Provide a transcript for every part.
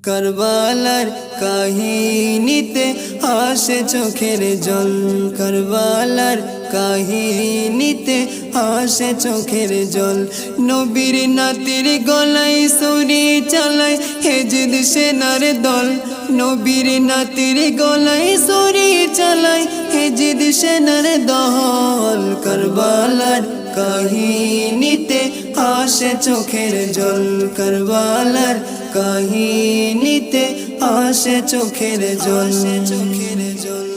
কারবালার কাহিনীতে আসে চোখের জল, কারবালার কাহিনীতে আসে চোখের জল। নবীর নাতির গলায় ছুরি চালায় হেজিদ সেনার দল, নবীর নাতির গলায় ছুরি চালায় হেজিদ সেনার দল। কারবালার কাহিনীতে আসে চোখের জল, কারবালার কাহিনীতে আসে চোখের জল, চোখের জল।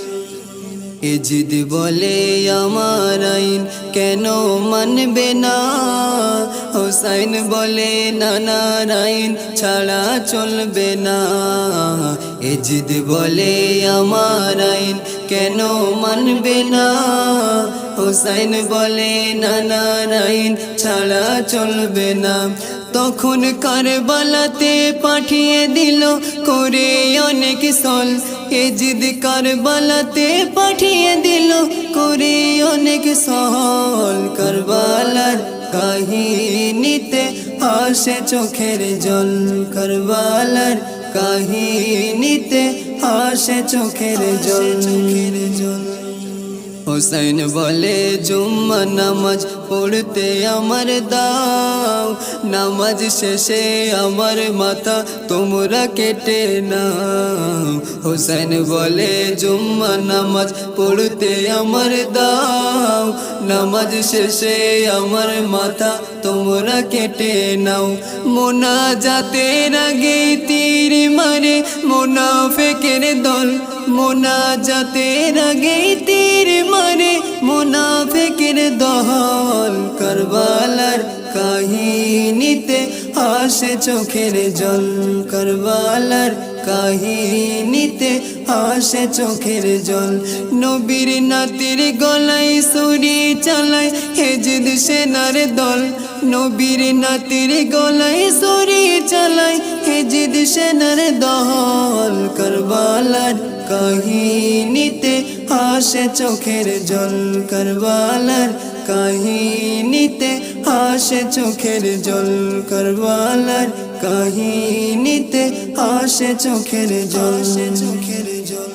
এজিদ বলে আমার আইন কেন মানবে না, হোসাইন বলে নানার আইন ছাড়া চলবে না। এজিদ বলে আমার আইন কেন মানবে না, হোসাইন বলে নানার আইন ছাড়া চলবে না। তখন কারবালাতে পাঠিয়ে দিল করে অনেক সল, এজিদ কারবালাতে পাঠিয়ে দিল করে অনেক সল। কারবালার কাহিনীতে আসে চোখের জল, কারবালার কাহিনীতে আসে চোখের জল, চোখের জল। হোসাইন বলে জুম্মা নামাজ পড়তে আমার দাও, নামাজ শেষে আমার মাথা তোমরা কেটে নাও। হোসাইন বলে জুম্মা নামাজ পড়তে আমার দাও, নামাজ শেষে আমার মাথা তোমরা কেটে নাও। মোনাজাতের আগে তীর মারে মুনাফিকের দল, মোনাজাতের আগে তীর মারে মুনাফিকের দল। কারবালার কাহিনীতে আসে চোখের জল, কারবালার কাহিনীতে আসে চোখের জল। নবীর নাতির গলায় ছুরি চালায় হেজিদ সেনার দল, নবীর নাতির গলায় ছুরি চালায় হেজিদ সেনার দল। কারবালার কাহিনীতে আসে চোখের জল, কারবালার কাহিনীতে আসে চোখের জল, কারবালার কাহিনীতে আসে চোখের জল, চোখের জল।